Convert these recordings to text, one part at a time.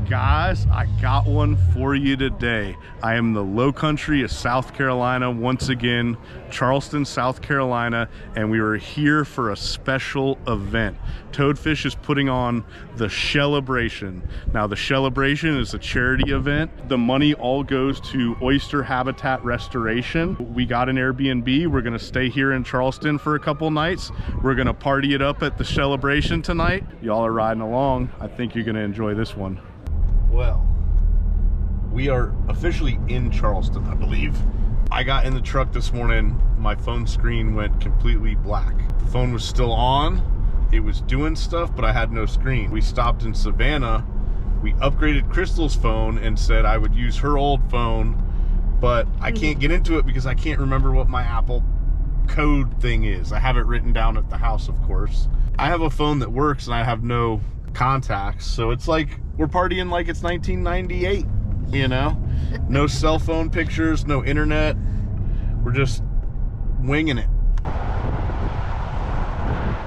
Guys, I got one for you today. I am in the low country of South Carolina once again, Charleston, South Carolina, and we were here for a special event. Toadfish is putting on the Celebration. Now, the Celebration is a charity event. The money all goes to oyster habitat restoration. We got an Airbnb. We're gonna stay here in Charleston for a couple nights. We're gonna party it up at the Celebration tonight. Y'all are riding along. I think you're gonna enjoy this one. Well, we are officially in Charleston, I believe. I got in the truck this morning, my phone screen went completely black. The phone was still on, it was doing stuff, but I had no screen. We stopped in Savannah, we upgraded Crystal's phone and said I would use her old phone, but I can't get into it because I can't remember what my Apple code thing is. I have it written down at the house, of course. I have a phone that works and I have no contacts, so it's like we're partying like it's 1998, you know? No cell phone pictures, no internet. We're just winging it.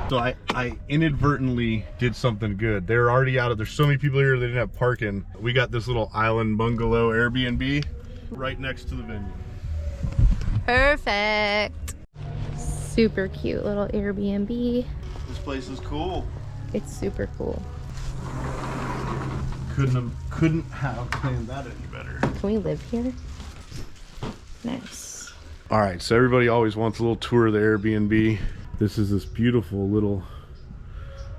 So I inadvertently did something good. They're already out of, there's so many people here, they didn't have parking. We got this little island bungalow Airbnb right next to the venue. Perfect. Super cute little Airbnb. This place is cool. It's super cool. Couldn't have planned that any better. Can we live here? Nice. All right, so everybody always wants a little tour of the Airbnb. This is this beautiful little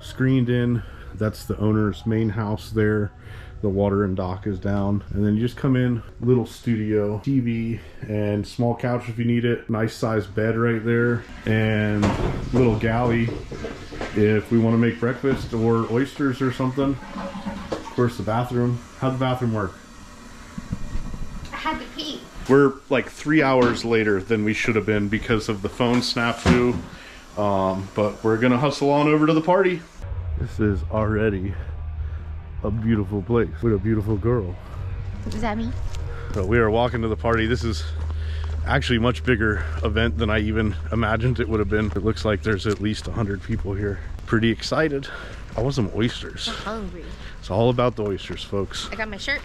screened in. That's the owner's main house there. The water and dock is down. And then you just come in, little studio, TV, and small couch if you need it. Nice sized bed right there. And little galley if we want to make breakfast or oysters or something. Of course, the bathroom. How'd the bathroom work? I had to pee. We're like 3 hours later than we should have been because of the phone snafu. But we're gonna hustle on over to the party. This is already a beautiful place with a beautiful girl. Is that me? So we are walking to the party. This is actually a much bigger event than I even imagined it would have been. It looks like there's at least 100 people here. Pretty excited. I want some oysters. I'm hungry. It's all about the oysters, folks. I got my shirt.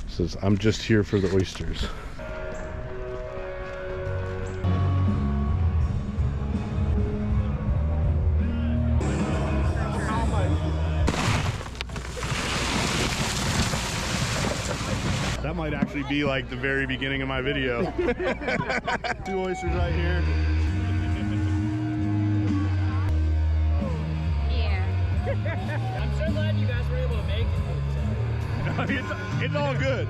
Says I'm just here for the oysters. That might actually be like the very beginning of my video. 2 oysters right here. Yeah. I'm so glad you guys were able to make it. It's all good.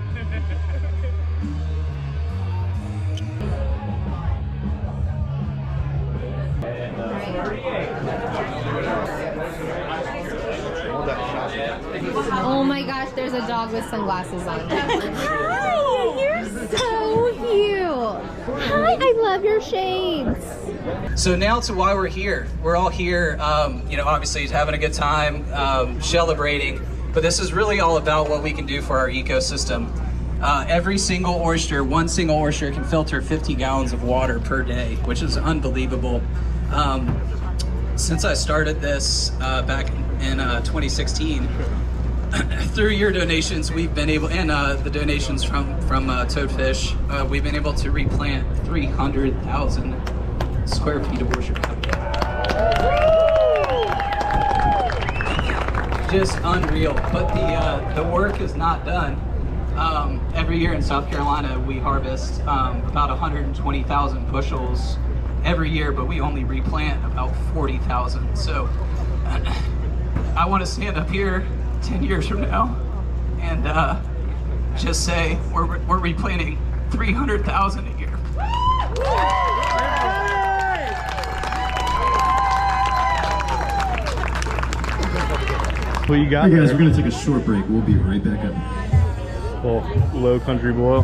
Oh my gosh, there's a dog with sunglasses on. Hi, you're so cute. Hi, I love your shades. So now to why we're here. We're all here, you know, obviously having a good time, celebrating, but this is really all about what we can do for our ecosystem. Every single oyster, one single oyster can filter 50 gallons of water per day, which is unbelievable. Since I started this back in 2016, through your donations, we've been able, and the donations from Toadfish, we've been able to replant 300,000 square feet of oyster habitat. Just unreal, but the work is not done. Every year in South Carolina, we harvest about 120,000 bushels every year, but we only replant about 40,000. So I want to stand up here 10 years from now and just say we're replanting 300,000 a year. What you got? Hey guys, we're gonna take a short break. We'll be right back up. Well, low country boil.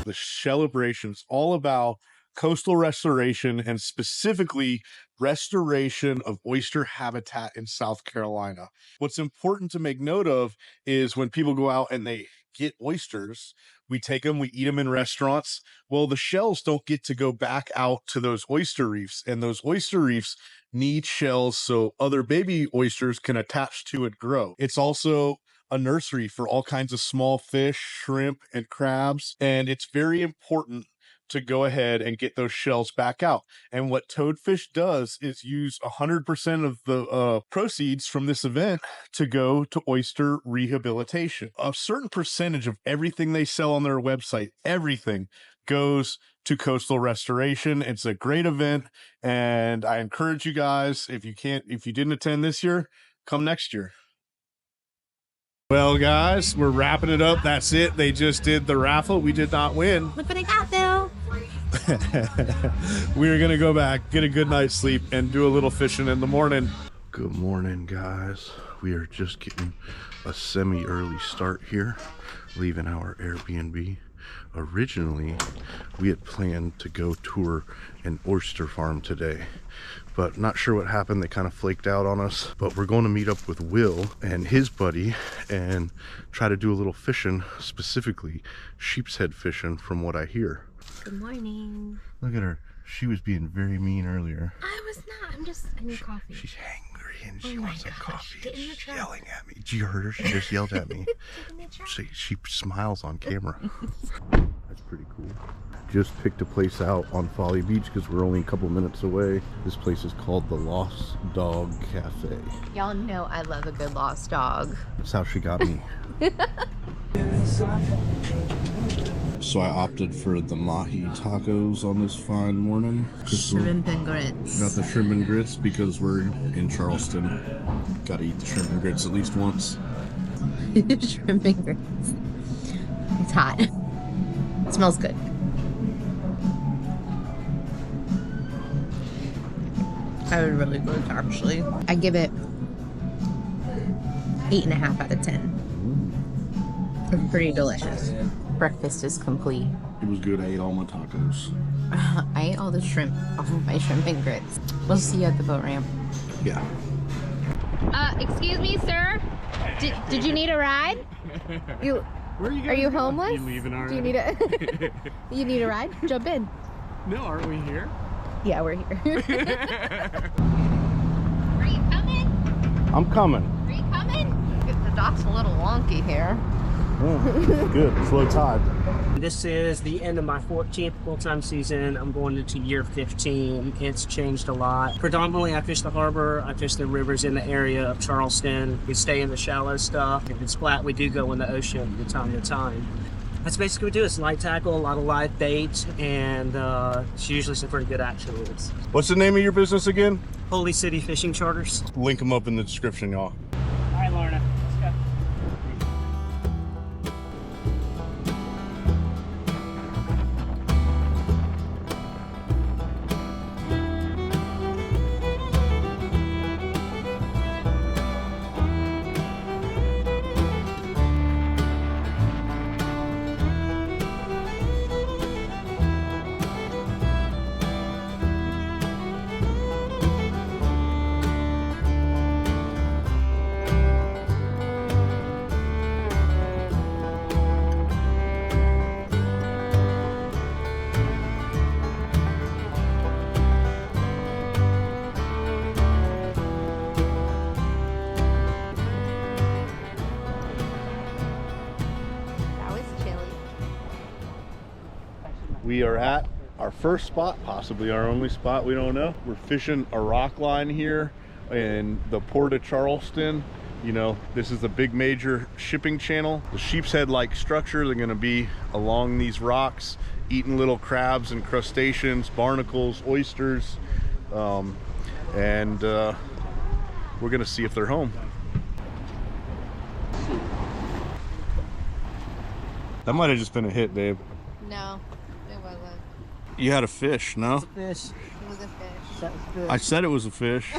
The celebration's all about coastal restoration and specifically restoration of oyster habitat in South Carolina. What's important to make note of is when people go out and they get oysters, we take them, we eat them in restaurants. Well, the shells don't get to go back out to those oyster reefs, and those oyster reefs need shells so other baby oysters can attach to it, grow. It's also a nursery for all kinds of small fish, shrimp, and crabs, and it's very important to go ahead and get those shells back out. And what Toadfish does is use 100% of the proceeds from this event to go to oyster rehabilitation. A certain percentage of everything they sell on their website, everything, goes to coastal restoration. It's a great event, and I encourage you guys, if you didn't attend this year, come next year. Well, guys, we're wrapping it up. That's it. They just did the raffle. We did not win. Look what I got, though. We're going to go back, get a good night's sleep, and do a little fishing in the morning. Good morning, guys. We are just getting a semi-early start here, leaving our Airbnb. Originally, we had planned to go tour an oyster farm today, but not sure what happened. They kind of flaked out on us. But we're going to meet up with Will and his buddy and try to do a little fishing, specifically sheepshead fishing, from what I hear. Good morning. Look at her. She was being very mean earlier. I was not. I need coffee. She's hangry and she Oh wants my some gosh, coffee. get in the She's truck. yelling at me. Did you hear her? She just yelled at me. Get in the truck. She smiles on camera. That's pretty cool. Just picked a place out on Folly Beach because we're only a couple minutes away. This place is called the Lost Dog Cafe. Y'all know I love a good lost dog. That's how she got me. So I opted for the mahi tacos on this fine morning. Shrimp and grits. Got the shrimp and grits because we're in Charleston. Gotta eat the shrimp and grits at least once. Shrimp and grits. It's hot. It smells good. I would really good, actually. I give it 8.5 out of 10. It's pretty delicious. Breakfast is complete. It was good. I ate all my tacos. I ate all the shrimp off of my shrimp and grits. We'll see you at the boat ramp. Yeah. Excuse me, sir. Did you need a ride? Where are you going? Are you homeless? You leaving already? Do you need a you need a ride? Jump in. No, aren't we here? Yeah, we're here. Are you coming? I'm coming. Are you coming? The dock's a little wonky here. Oh, good. It's low tide. This is the end of my 14th full-time season. I'm going into year 15. It's changed a lot. Predominantly, I fish the harbor. I fish the rivers in the area of Charleston. We stay in the shallow stuff. If it's flat, we do go in the ocean from time to time. That's basically what we do. It's light tackle, a lot of live bait, and it's usually some pretty good action reels. What's the name of your business again? Holy City Fishing Charters. Link them up in the description, y'all. All right, Lorna, let's go. We are at our first spot, possibly our only spot, we don't know. We're fishing a rock line here in the port of Charleston. You know, this is a big major shipping channel. The sheepshead-like structure, they're gonna be along these rocks, eating little crabs and crustaceans, barnacles, oysters, and we're gonna see if they're home. That might have just been a hit, babe. No, it wasn't. You had a fish, no? Fish. It was a fish. That was good. I said it was a fish.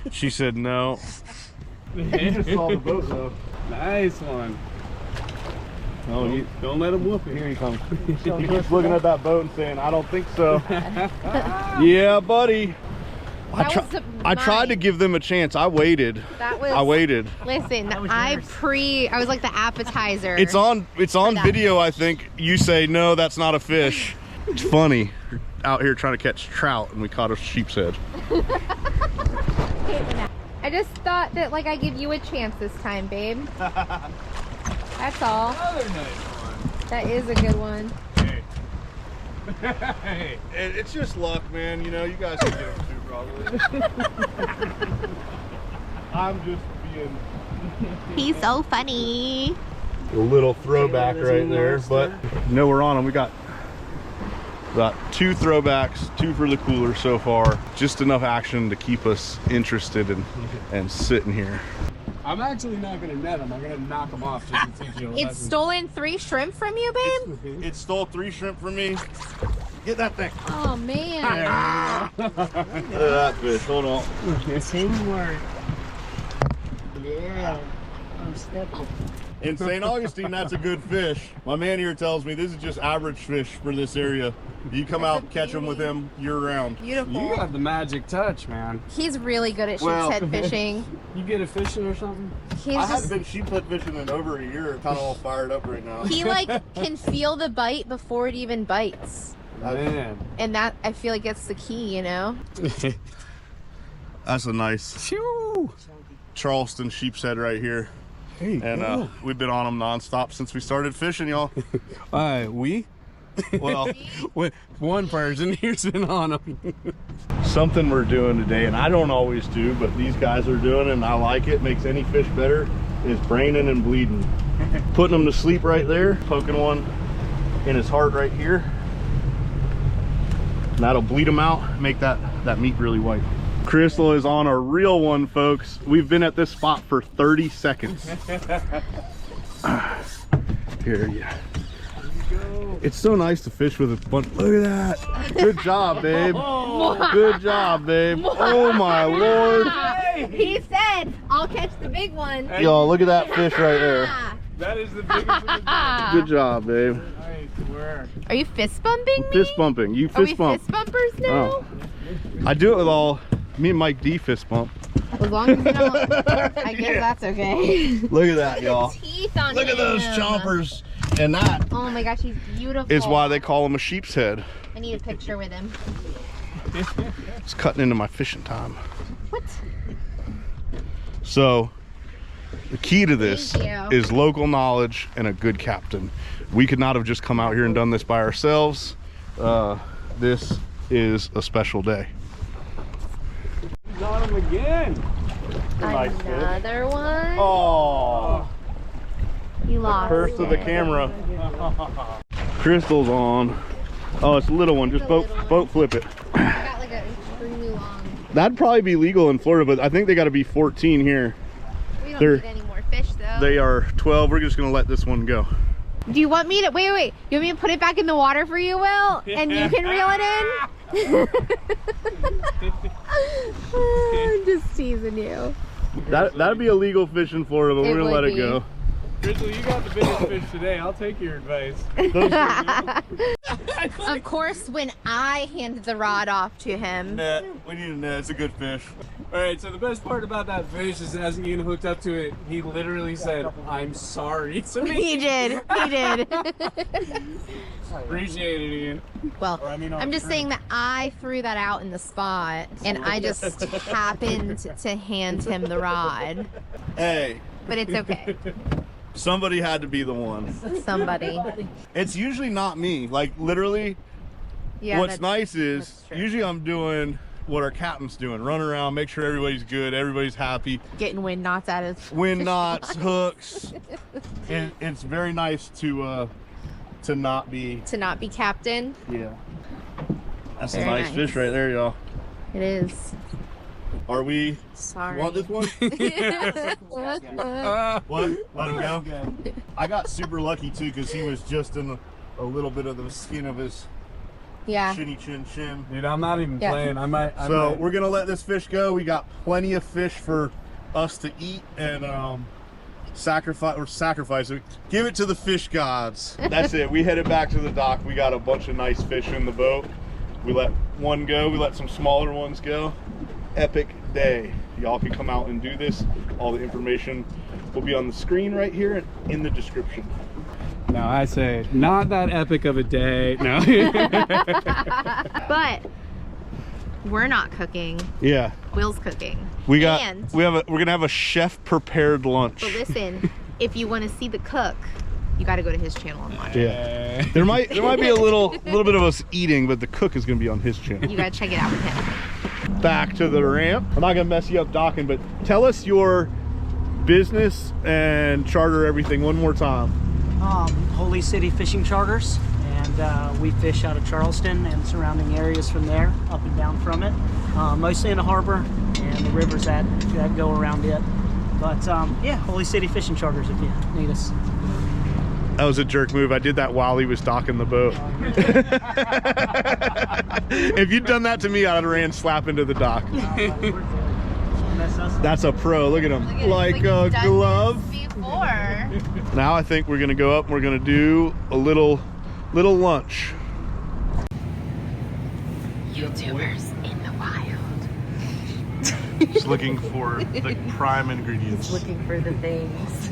She said no. You just saw the boat though. Nice one. Oh, you, Don't let him whoop it. here he comes. He keeps looking at that boat and saying, I don't think so. Yeah, buddy. I tried to give them a chance. I waited. I waited. Listen, I was like the appetizer. It's on video, I think. You say, no, that's not a fish. It's funny. We're out here trying to catch trout and we caught a sheepshead. I just thought that like I give you a chance this time, babe. That's all. Another nice one. That is a good one. Hey. It's just luck, man. You know, you guys can get them too, probably. I'm just being... He's so funny. A little throwback right there, but no, we're on them. We got 2 throwbacks, 2 for the cooler so far. Just enough action to keep us interested and sitting here. I'm actually not gonna net them. I'm gonna knock them off just to teach you a lesson. It's stolen 3 shrimp from you, babe? It stole 3 shrimp from me. Get that thing. Oh, man. Look at that fish. Hold on. Same word. Yeah. I'm stepping. In St. Augustine, that's a good fish. My man here tells me this is just average fish for this area. You come out and catch them with him year round. Beautiful. You got the magic touch, man. He's really good at sheepshead fishing. You get a fishing or something? He's I haven't just, been sheephead fishing in over a year. Kind of all fired up right now. he like can feel the bite before it even bites. Man. And that, I feel like that's the key, you know? That's a nice Charleston sheepshead right here. Hey, And we've been on them nonstop since we started fishing, y'all. we? Well, One person here's been on them. something we're doing today, and I don't always do, but these guys are doing it, and I like it. Makes any fish better, is braining and bleeding. Putting them to sleep right there, poking one in his heart right here. And that'll bleed them out, make that meat really white. Crystal is on a real one, folks. We've been at this spot for 30 seconds. Here, yeah. It's so nice to fish with a bunch. Look at that. Good job, babe. Good job, babe. Oh my Lord. He said, I'll catch the big one. Y'all, look at that fish right there. That is the biggest of the day. Good job, babe. Nice work. Are you fist bumping me? Fist bumping. You Are we fist bump. fist bumpers now? Oh. I do it with all, me and Mike D fist bump. As long as you don't, I guess that's okay. Look at that, y'all. Teeth on Look at those him. chompers. And that Oh my gosh, he's beautiful. is why they call him a sheep's head. I need a picture with him. It's cutting into my fishing time. What? So the key to this Thank you. is local knowledge and a good captain. We could not have just come out here and done this by ourselves. This is a special day. You got him again. Nice fish. Another one. Oh, He lost. curse of the camera. Crystal's on. Oh, it's a little one. Just boat flip it. I got like an extremely long. That'd probably be legal in Florida, but I think they got to be 14 here. We don't They're- need any more fish though. They are 12. We're just gonna let this one go. Do you want me to wait? You want me to put it back in the water for you, Will? And you can reel it in? I'm just teasing you. That'd be a legal fish in Florida, but It we're gonna would let it be. go. Crystal, you got the biggest fish today. I'll take your advice. Of course, when I hand the rod off to him. Net. We need a net. It's a good fish. All right, so the best part about that fish is as Ian hooked up to it, he literally said, "I'm sorry." So He did. He did. appreciate it, Ian. Well, Or, I mean, I'm just saying that I threw that out in the spot, and I just happened to hand him the rod. Hey, But it's okay. somebody had to be the one. Somebody. It's usually not me. Like literally, Yeah. what's that's- nice is that's true. usually I'm doing what our captain's doing. Run around, make sure everybody's good, everybody's happy. Getting wind knots out of Wind knots, hooks. It's very nice to not be. to not be captain. Yeah. That's Very a nice nice. fish right there, y'all. It is. Are we? Sorry. Want this one? What? Let him go? I got super lucky too because he was just in a little bit of the skin of his Yeah. shinny chin shin. Dude, I'm not even Yeah. playing. I might. So we're gonna let this fish go. We got plenty of fish for us to eat and sacrifice it. Give it to the fish gods. That's it. We headed back to the dock. We got a bunch of nice fish in the boat. We let one go. We let some smaller ones go. epic day. Y'all can come out and do this. All the information will be on the screen right here and in the description. Now I say, not that epic of a day. No. But we're not cooking. Yeah. Will's cooking. We're gonna have a chef prepared lunch. But listen, if you want to see the cook, you got to go to his channel and watch it. Yeah. There might be a little bit of us eating, but the cook is gonna be on his channel. You got to check it out with him. Back to the ramp. I'm not gonna mess you up docking, but tell us your business and charter everything one more time. Holy City Fishing Charters, and we fish out of Charleston and surrounding areas from there, up and down from it. Mostly in the harbor and the rivers that go around it. But yeah, Holy City Fishing Charters if you need us. That was a jerk move. I did that while he was docking the boat. If you'd done that to me, I'd have ran slap into the dock. That's a pro. Look at him. Like a glove. Now I think we're gonna go up and we're gonna do a little lunch. YouTubers in the wild. Just looking for the prime ingredients. Looking for the things.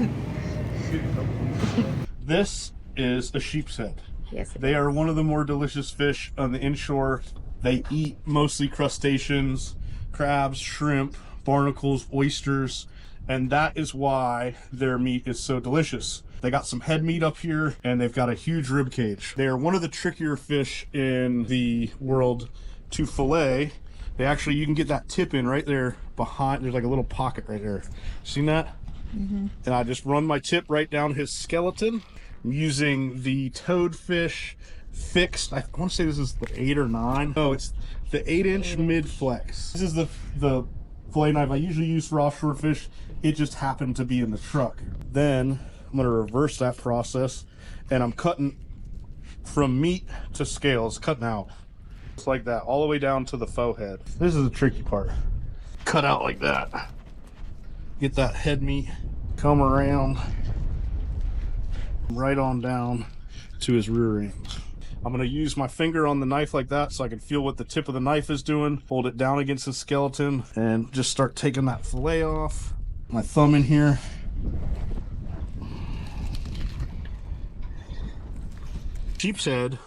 This is a sheepshead. Yes. They are one of the more delicious fish on the inshore. They eat mostly crustaceans, crabs, shrimp, barnacles, oysters, and that is why their meat is so delicious. They got some head meat up here, and they've got a huge rib cage. They are one of the trickier fish in the world to fillet. They actually, you can get that tip in right there behind. There's like a little pocket right there. Seen that? Mm-hmm. And I just run my tip right down his skeleton. I'm using the toadfish fixed. I want to say this is the 8 or 9. Oh, it's the 8-inch mid flex. This is the fillet knife I usually use for offshore fish. It just happened to be in the truck. Then I'm going to reverse that process, and I'm cutting from meat to scales, cutting out. It's like that, all the way down to the faux head. This is the tricky part. Cut out like that. Get that head meat, come around, right on down to his rear end. I'm gonna use my finger on the knife like that so I can feel what the tip of the knife is doing, hold it down against the skeleton, and just start taking that fillet off. My thumb in here. Sheepshead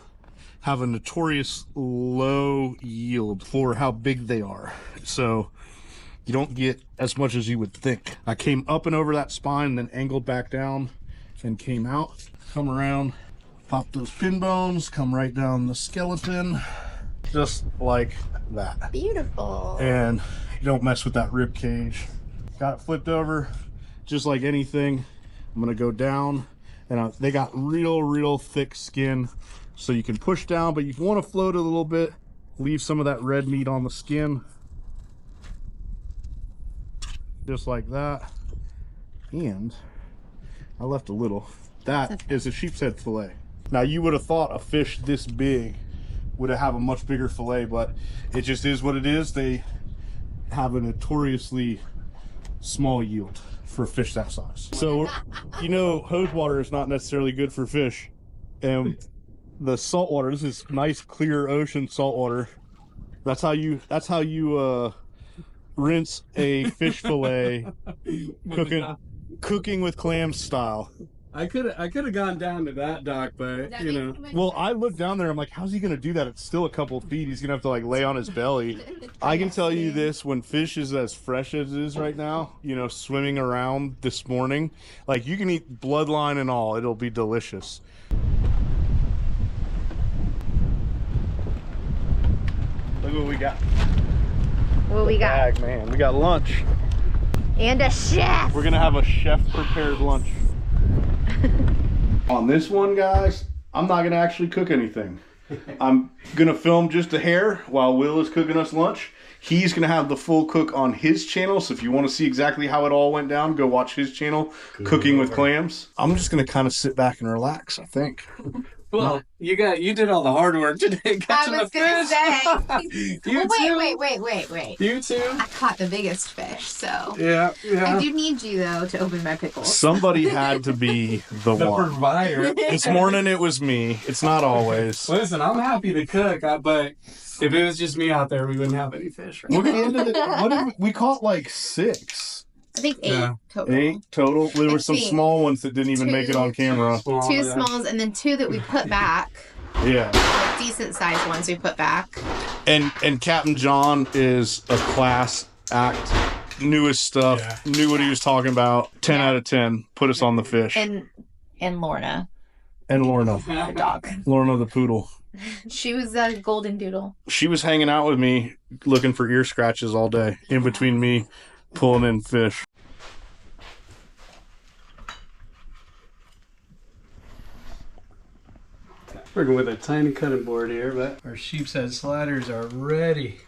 have a notorious low yield for how big they are. So you don't get as much as you would think. I came up and over that spine, then angled back down and came out, come around, pop those pin bones, come right down the skeleton, just like that. Beautiful. And you don't mess with that rib cage. Got it flipped over, just like anything. I'm gonna go down, and they got real thick skin, so you can push down, but you want to float a little bit, leave some of that red meat on the skin. Just like that. And I left a little. That is a sheepshead fillet. Now you would have thought a fish this big would have a much bigger fillet, but it just is what it is. They have a notoriously small yield for a fish that size. So, you know, hose water is not necessarily good for fish. And the salt water, this is nice clear ocean salt water. That's how you rinse a fish fillet, cooking with clams style. I could have gone down to that dock, but you know. Well, I looked down there. I'm like, how's he gonna do that? It's still a couple feet. He's gonna have to like lay on his belly. I can tell you this: when fish is as fresh as it is right now, you know, swimming around this morning, like you can eat bloodline and all. It'll be delicious. Look what we got. What we got? Bag, man. We got lunch. And a chef. We're gonna have a chef prepared lunch. On this one, guys, I'm not gonna actually cook anything. I'm gonna film just a hair while Will is cooking us lunch. He's gonna have the full cook on his channel, so if you want to see exactly how it all went down, go watch his channel, Cooking with Clams. I'm just gonna kind of sit back and relax, I think. Well, you did all the hard work today. I was gonna say. Wait. You too? I caught the biggest fish, so. Yeah. I do need you though to open my pickles. Somebody had to be the one. Provider. This morning it was me. It's not always. Listen, I'm happy to cook, but If it was just me out there, we wouldn't have any fish. Right? What did we caught like 6. I think 8 Yeah. total. 8 total. There were some think small ones that didn't even make it on camera. 2 smalls and then 2 that we put back. Yeah. Like decent sized ones we put back. And Captain John is a class act. Knew his stuff. Yeah. Knew what he was talking about. 10 Yeah. out of 10. Put us on the fish. And Lorna, And Lorna. the dog. Lorna the poodle. She was a golden doodle. She was hanging out with me looking for ear scratches all day in between me pulling in fish. Working with a tiny cutting board here, but our sheepshead sliders are ready.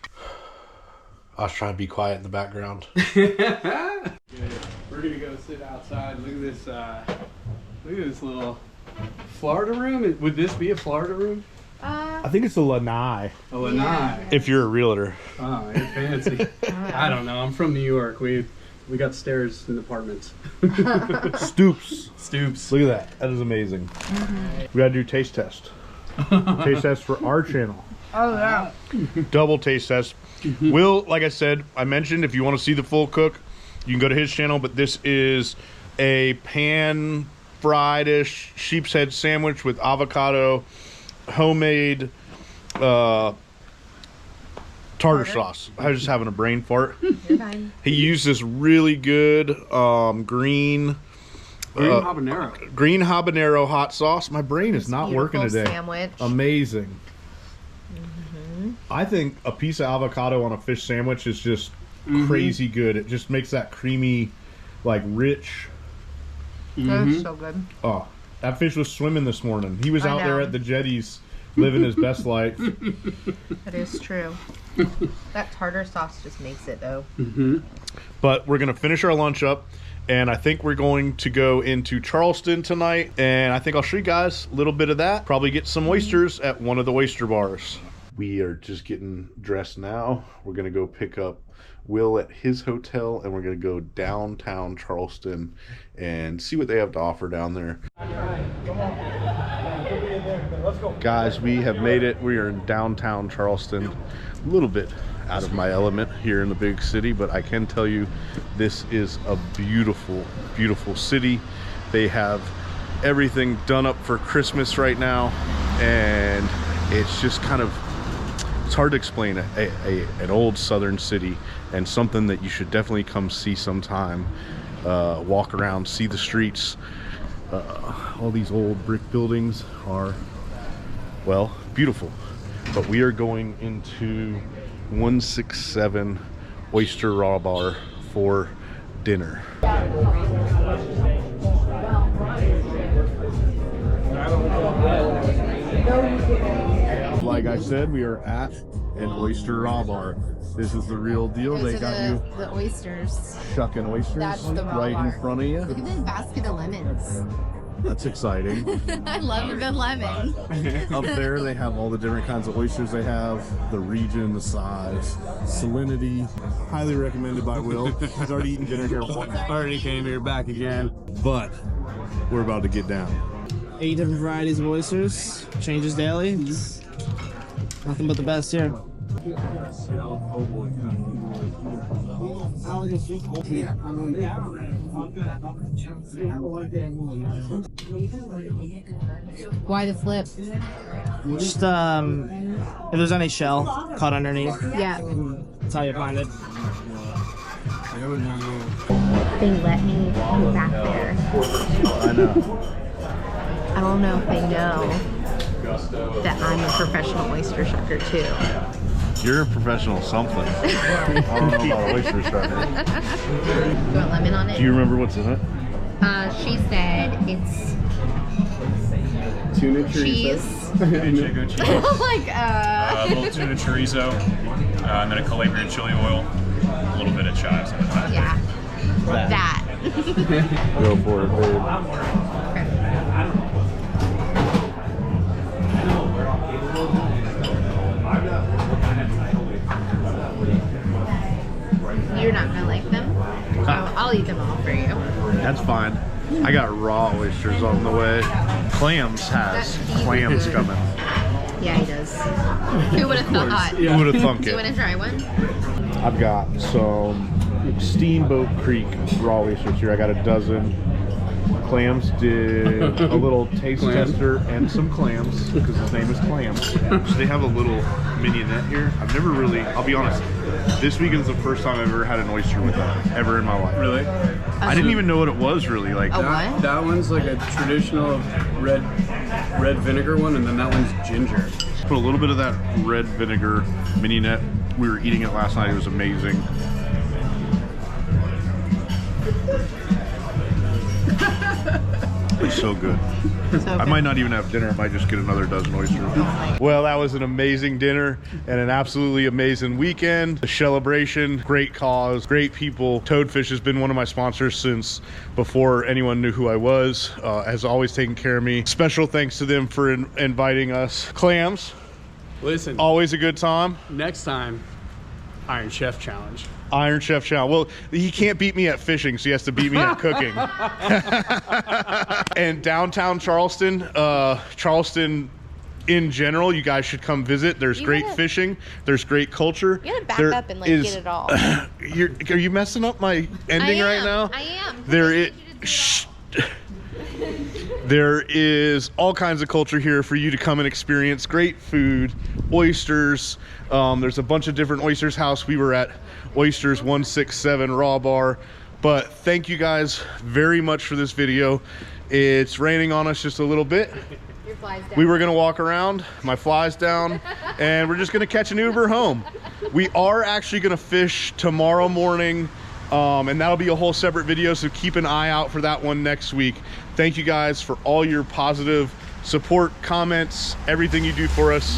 I was trying to be quiet in the background. Yeah, we're gonna go sit outside. Look at this. Look at this little Florida room. Would this be a Florida room? I think it's a lanai. A lanai. If you're a realtor. Oh, you're fancy. I don't know. I'm from New York. We got stairs in apartments. Stoops. Stoops. Look at that. That is amazing. We gotta do taste test. Taste test for our channel. Oh yeah. Double taste test. Will, like I said, I mentioned if you want to see the full cook, you can go to his channel, but this is a pan fried-ish sheep's head sandwich with avocado, homemade tartar sauce. I was just having a brain fart. You're fine. He used this really good green habanero hot sauce. My brain is not working Beautiful today. Sandwich. Amazing. I think a piece of avocado on a fish sandwich is just crazy good. It just makes that creamy, like rich. That's so good. Oh, that fish was swimming this morning. He was I out there know. at the jetties living his best life. That is true. That tartar sauce just makes it though. But we're going to finish our lunch up, and I think we're going to go into Charleston tonight, and I think I'll show you guys a little bit of that. Probably get some oysters at one of the oyster bars. We are just getting dressed now. We're going to go pick up Will at his hotel, and we're going to go downtown Charleston and see what they have to offer down there. Guys, we have made it. We are in downtown Charleston. A little bit out of my element here in the big city, but I can tell you this is a beautiful, beautiful city. They have everything done up for Christmas right now, and it's just kind of, it's hard to explain an old southern city, and something that you should definitely come see sometime. Walk around, see the streets. All these old brick buildings are, well, beautiful. But we are going into 167 Oyster Raw Bar for dinner. Like I said, we are at an Oyster Raw Bar. This is the real deal. They got you the oysters. shucking oysters That's the raw right bar. in front of you. Look at this basket of lemons. That's exciting. I love a good lemon. Up there, they have all the different kinds of oysters they have, the region, the size, salinity. Highly recommended by Will. He's already eaten dinner here once. Already came here back again. But we're about to get down. 8 different varieties of oysters. Changes daily. It's nothing but the best here. Why the flip? Just if there's any shell caught underneath, Yeah. that's how you find it. They let me go back there. I know. I don't know if they know that I'm a professional oyster shucker too. You're a professional something. I don't know about oyster shucker. You want lemon on it? Do you remember what's in it? She said it's Tuna cheese. Manchego cheese, Like, a little tuna chorizo, and then a Calabrian chili oil, a little bit of chives on the top. yeah. That. Go for it, babe. You're not gonna like them. So I'll eat them all for you. That's fine. I got raw oysters on the way. Clams has That's clams seafood. coming. Yeah, he does. Who would have thought? Who would have thunk Do you it? want to try one? I've got some Steamboat Creek raw oysters here. I got a dozen. Clams did a little taste tester and some clams because his name is Clams. So they have a little mignonette here. I've never really, I'll be honest, this weekend's the first time I've ever had an oyster with that, ever in my life. Really? I didn't even know what it was really. Like, A what? That one's like a traditional red vinegar one, and then that one's ginger. put a little bit of that red vinegar mignonette. We were eating it last night. It was amazing. It's so good. I might not even have dinner. I might just get another dozen oysters. Well, that was an amazing dinner and an absolutely amazing weekend. The celebration, great cause, great people. Toadfish has been one of my sponsors since before anyone knew who I was. Has always taken care of me. Special thanks to them for inviting us. Clams, Listen, always a good time. next time, Iron Chef Challenge. Iron Chef Challenge. Well, he can't beat me at fishing, so he has to beat me at cooking. And downtown Charleston, Charleston in general, you guys should come visit. There's great fishing. There's great culture. You gotta back There up and like is- get it all. Are you messing up my ending right now? I am. There is. Shh. There is all kinds of culture here for you to come and experience. Great food, oysters. There's a bunch of different oysters house. We were at Oysters 167 Raw Bar. But thank you guys very much for this video. It's raining on us just a little bit. Your fly's down. We were gonna walk around, my fly's down, and we're just gonna catch an Uber home. We are actually gonna fish tomorrow morning, and that'll be a whole separate video, so keep an eye out for that one next week. Thank you guys for all your positive support, comments, everything you do for us.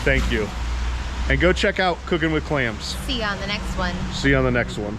Thank you. And go check out Cooking with Clams. See you on the next one. See you on the next one.